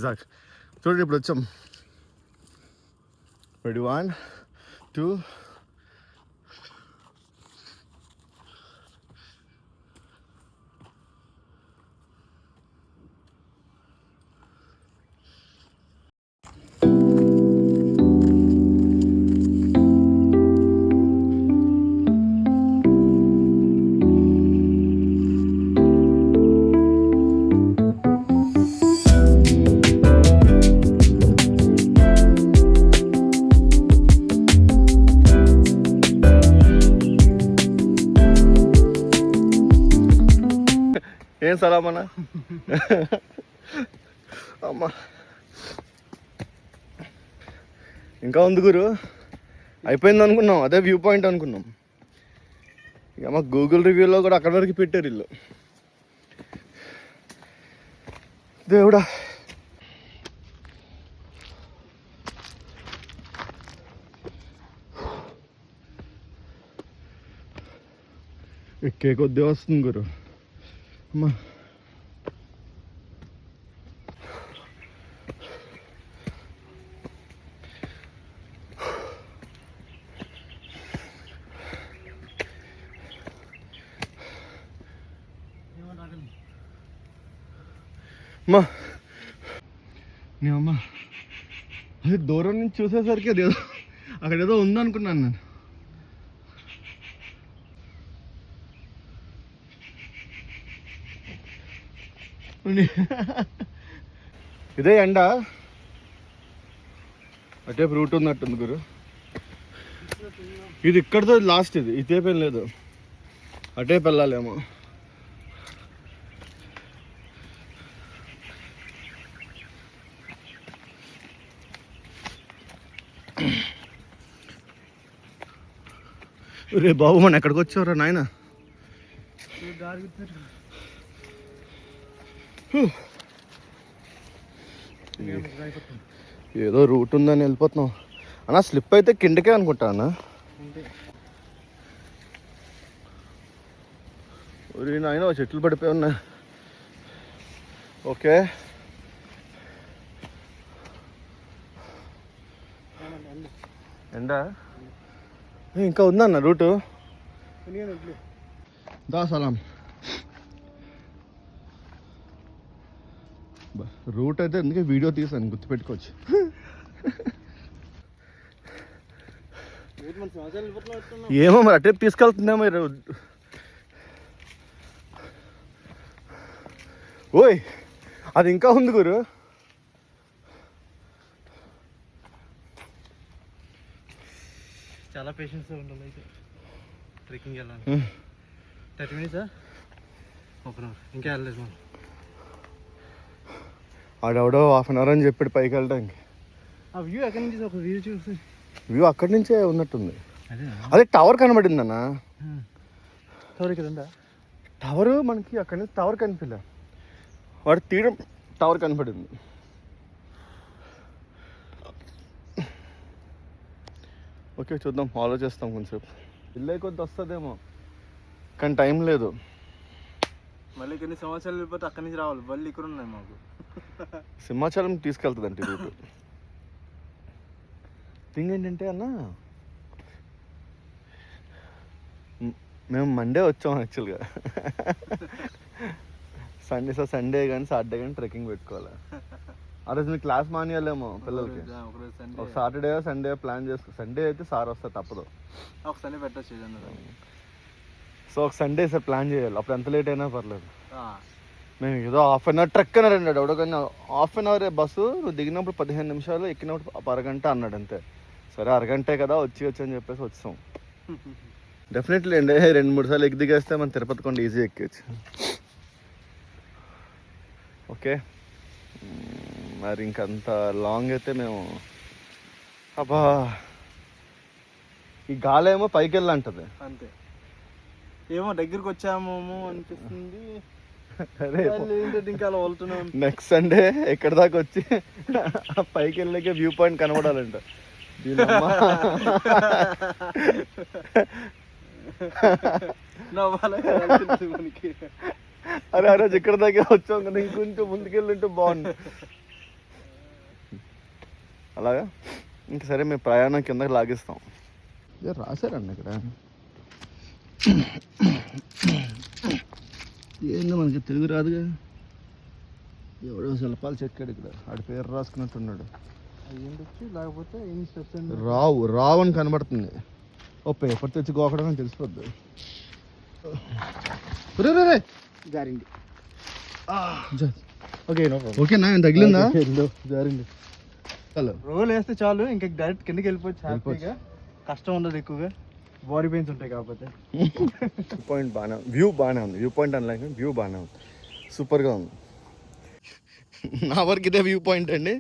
వైజాగ్. చూడండి ఇప్పుడు వచ్చాం. రెడీ 1 2. ఏం సలాం అన్న. అమ్మా ఇంకా ఉంది గురు, అయిపోయింది అనుకున్నాం. అదే వ్యూ పాయింట్ అనుకున్నాం. ఇక మాకు గూగుల్ రివ్యూలో కూడా అక్కడి వరకు పెట్టారు ఇల్లు. దేవుడా, ఎక్కే కొద్ది వస్తుంది గురు. అమ్మా అమ్మా నీ అమ్మ, అది దూరం నుంచి చూసేసరికి అది ఏదో అక్కడ ఏదో ఉందనుకున్నాను నేను. ఇదే ఎండ, అటే రూట్ ఉన్నట్టుంది గురు. ఇది ఇక్కడితో లాస్ట్, ఇది ఇటేపు ఏం లేదు, అటేపు వెళ్ళాలేమో. రే బాబు, మన ఎక్కడికి వచ్చావురా నాయన. ఏదో రూట్ ఉందని వెళ్ళిపోతున్నాం అన్న. స్లిప్ అయితే కిందకే అనుకుంటా అన్న. నాయన చెట్లు పడిపోయి ఉన్నా. ఓకే, ఎండా ఇంకా ఉందన్న రూటు. దా సలాం. రూట్ అయితే అందుకే వీడియో తీసాను, గుర్తుపెట్టుకోవచ్చు. ఏమో మరి అటే తీసుకెళ్తుందా మరి. ఓయ్, అది ఇంకా ఉంది గురు. చాలా పేషెన్స్ ఉండాలి అయితే ట్రెక్కింగ్ వెళ్ళాలి. 30 minutes హాఫ్ అన్ అవర్ ఇంకా వెళ్ళలేదు మనం. ఆడెవడో 1/2 hour అని చెప్పాడు పైకి వెళ్ళడానికి. ఆ వ్యూ ఎక్కడి నుంచి ఒక వ్యూ చూసి వ్యూ అక్కడి నుంచే ఉన్నట్టుంది. అదే టవర్ కనబడింది అన్న. టవర్ ఇక్కడ ఉందా? టవర్ మనకి అక్కడి నుంచి టవర్ కనిపించలే, వాడు తీయడం టవర్ కనపడింది. ఓకే చూద్దాం, ఆలోచిస్తాం కొంచెంసేపు. ఇల్లే కొద్ది వస్తుందేమో కానీ టైం లేదు. మళ్ళీ కొన్ని సంవత్సరాలు వెళ్ళిపోతే అక్కడి నుంచి రావాలి. మళ్ళీ ఇక్కడ ఉన్నాయి మాకు. సింహాచలం తీసుకెళ్తుందంటే రూటు. థింగ్ ఏంటంటే అన్న, మేము మండే వచ్చాం యాక్చువల్గా. సండే కానీ సాటర్డే కానీ ట్రెక్కింగ్ పెట్టుకోవాలి. ఆ రోజు మీ క్లాస్ మానేయాలేమో పిల్లలకి. ఒక సాటర్డే సండే ప్లాన్ చేసుకో. సండే అయితే సార్ వస్తే తప్పదు. ఒక సండే పెట్టచ్చు. సో ఒక సండే సార్ ప్లాన్ చేయాలి. అప్పుడు ఎంత లేట్ అయినా పర్లేదు. మేము ఏదో 1/2 hour ట్రెక్ అని అన్నాడు ఎవడో, కానీ 1/2 hour బస్సు. నువ్వు దిగినప్పుడు 15 నిమిషాలు, ఎక్కినప్పుడు అరగంట అన్నాడు అంతే. సరే అరగంటే కదా వచ్చి అని చెప్పేసి వచ్చాం. డెఫినెట్లీ అండి, 2-3 సార్లు ఎక్కి దిగేస్తే మనం తిరుపతి కొండ ఈజీ ఎక్కేచ్చు. ఓకే, మరి ఇంకంత లాంగ్ అయితే మేము అబ్బా, ఈ గాలి ఏమో పైకి వెళ్ళంటది అంతే. ఏమో దగ్గరికి వచ్చామేమో అనిపిస్తుంది. ఇంకా అలా వెళ్తున్నాం. నెక్స్ట్ సండే ఎక్కడి దాకా వచ్చి పైకి వెళ్ళకే వ్యూ పాయింట్ కనబడాలంట. అరే ఆ రోజు ఇక్కడ దాకా వచ్చాం కదా, ఇంకొంచెం ముందుకెళ్ళింటే బాగుంది. అలాగా ఇంకా సరే మేము ప్రయాణం కిందకి లాగిస్తాం. రాశారండి ఇక్కడ ఏందో మనకి తెలుగు రాదుగా. ఎవడో శిల్పాలు చెక్కాడు ఇక్కడ, ఆడి పేరు రాసుకున్నట్టున్నాడు. లేకపోతే రావు అని కనబడుతుంది. ఓ పేపర్ తెచ్చి గోకడం అని తెలిసిపోద్ది. జారింది. ఓకేనా తగిలిందా? జారింది. రోల్ వేస్తే చాలు, ఇంకా డైరెక్ట్ కిందకి వెళ్ళిపోవచ్చు. కష్టం ఉండదు ఎక్కువగా, బాడీ పెయిన్స్ ఉంటాయి. కాకపోతే పాయింట్ బాగానే ఉంది, వ్యూ బాగానే ఉంది. వ్యూ పాయింట్ అనలేక వ్యూ బాగానే ఉంది, సూపర్గా ఉంది. నా వరకు ఇదే వ్యూ పాయింట్ అండి.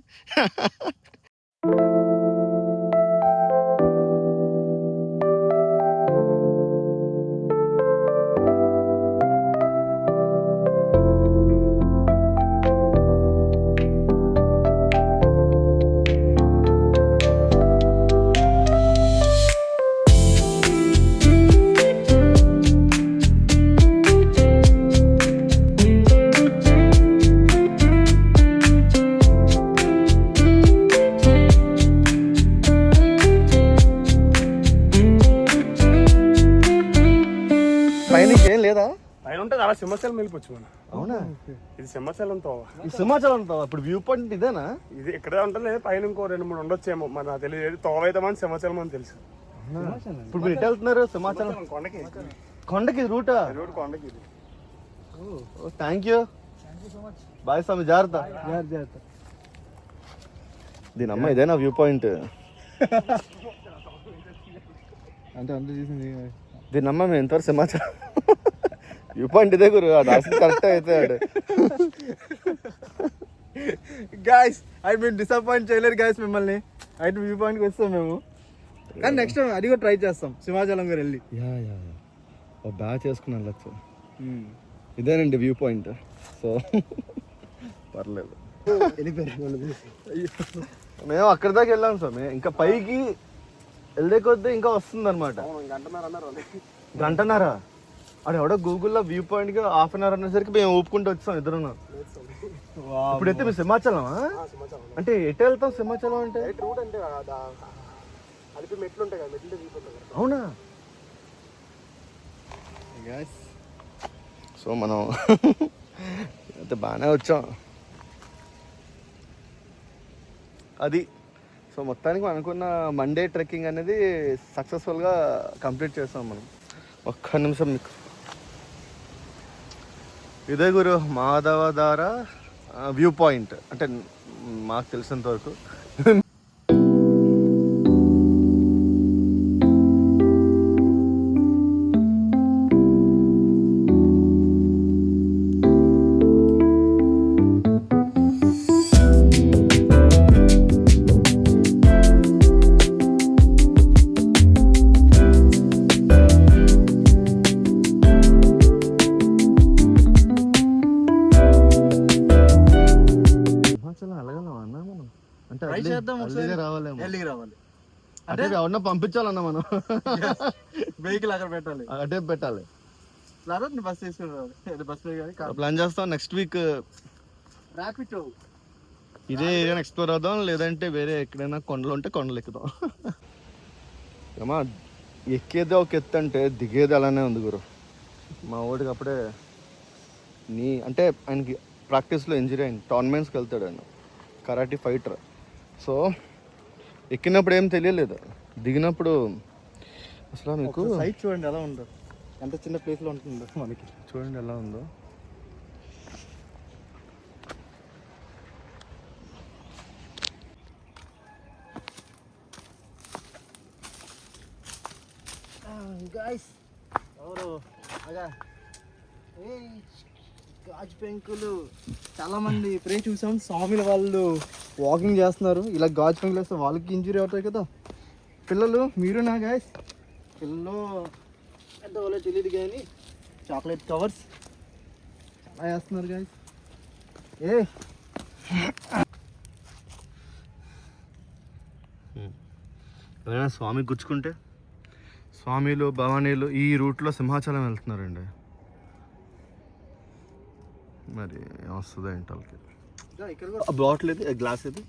ఏం లేదా పైన ఉంటుంది అలా సింహాచలం వెళ్ళిపోవచ్చు మనం. అవునా? ఇది సింహాచలం తోవ. ఈ సింహాచలం ఇప్పుడు వ్యూ పాయింట్ ఇదేనా? ఇది ఇక్కడే ఉంటుంది, పైన ఇంకో 2-3 ఉండొచ్చేమో, మరి నాకు తెలియదు. తోవ అయితే మన సింహాచలం అని తెలుసు. ఇప్పుడు మీరు ఎటు వెళ్తున్నారు? సింహాచలం కొండకి. కొండకి రూటా? రోడ్ కొండకి. ఇది థ్యాంక్ యూ. బాయ్ స్వామి, జాగ్రత్త. దీని అమ్మ ఇదేనా వ్యూ పాయింట్? అంటే అంత చూసింది. దీని అమ్మ మేము ఎంతవరకు సమాచారం వ్యూ పాయింట్ ఇదే గురు, అది కరెక్ట్ అవుతాడు. గాయస్ అయితే మేము డిసప్పాయింట్ చేయలేరు గాయస్ మిమ్మల్ని. అయితే వ్యూ పాయింట్కి వస్తాం మేము, కానీ నెక్స్ట్ టైం అది కూడా ట్రై చేస్తాం. సింహాచలం గారు వెళ్ళి ఓ బ్యాచ్ చేసుకుని వెళ్ళచ్చు. ఇదేనండి వ్యూ పాయింట్. సో పర్లేదు, మేము అక్కడి దాకా వెళ్ళాం సార్. మేము ఇంకా పైకి వెళ్ళే కొద్దీ ఇంకా వస్తుంది అనమాట. గంటన్నర అది ఎవడో గూగుల్లో వ్యూ పాయింట్కి 1/2 అవర్ అనేసరికి మేము ఊపుకుంటూ వచ్చాం ఇద్దరు. ఇప్పుడైతే మీరు సింహాచలమా? అంటే ఎటు వెళ్తాం సింహాచలం అంటే? అవునా? సో మనం అయితే బాగానే వచ్చాం అది. సో మొత్తానికి అనుకున్న మండే ట్రెక్కింగ్ అనేది సక్సెస్ఫుల్గా కంప్లీట్ చేస్తాం మనం. ఒక్క నిమిషం మీకు ఇదే గురు మాధవధార వ్యూ పాయింట్ అంటే మాకు తెలిసినంత వరకు. రావాలి అంటే ఎవరన్నా పంపించాలన్నా మనం వెహికల్ అక్కడ పెట్టాలి, అటే పెట్టాలి. బస్ తీసుకుని బస్ ప్లాన్ చేస్తాం. నెక్స్ట్ వీక్ ర్యాపిడ్ ఇదే ఏరియాని ఎక్స్ప్లోర్ అవుదాం, లేదంటే వేరే ఎక్కడైనా కొండలు ఉంటే కొండలు ఎక్కుదాం. ఏమా ఎక్కేదే ఒక ఎత్తు అంటే దిగేది అలానే ఉంది గురు. మా ఓడికి అప్పుడే అంటే ఆయనకి ప్రాక్టీస్లో ఇంజరీ అయింది. టోర్నమెంట్స్కి వెళ్తాడు ఆయన, కరాటీ ఫైటర్. సో ఎక్కినప్పుడు ఏం తెలియలేదు, దిగినప్పుడు అసలు మీకు సైట్ చూడండి ఎలా ఉందో, ఎంత చిన్న ప్లేస్లో ఉంటుందో మనకి. చూడండి ఎలా ఉందో. గాజు పెంకులు చాలా మంది ఇప్పుడే చూసాం. స్వామిల వాళ్ళు వాకింగ్ చేస్తున్నారు, ఇలా గాజు పెంకులు వేస్తే వాళ్ళకి ఇంజురీ అవుతాయి కదా. పిల్లలు మీరు నా గాయస్, పిల్లలు ఎంత వాళ్ళో తెలియదు కానీ చాక్లెట్ కవర్స్ చాలా వేస్తున్నారు గాయస్. ఎవరైనా స్వామి గుచ్చుకుంటే, స్వామిలు భవానీలు ఈ రూట్లో సింహాచలం వెళ్తున్నారండి. మరి ఏమొస్తుంది ఏంటి వాళ్ళకి. బాటిల్ ఇది, గ్లాస్ ఇది.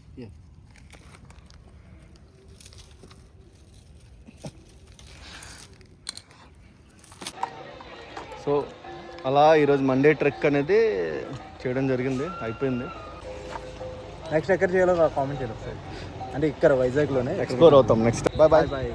సో అలా ఈరోజు మండే ట్రెక్ అనేది చేయడం జరిగింది, అయిపోయింది. నెక్స్ట్ ఎక్కడ చేయాలో కామెంట్ చేయాలి ఒకసారి. అంటే ఇక్కడ వైజాగ్లోనే ఎక్స్ప్లోర్ అవుతాం నెక్స్ట్. Bye bye. బాయ్.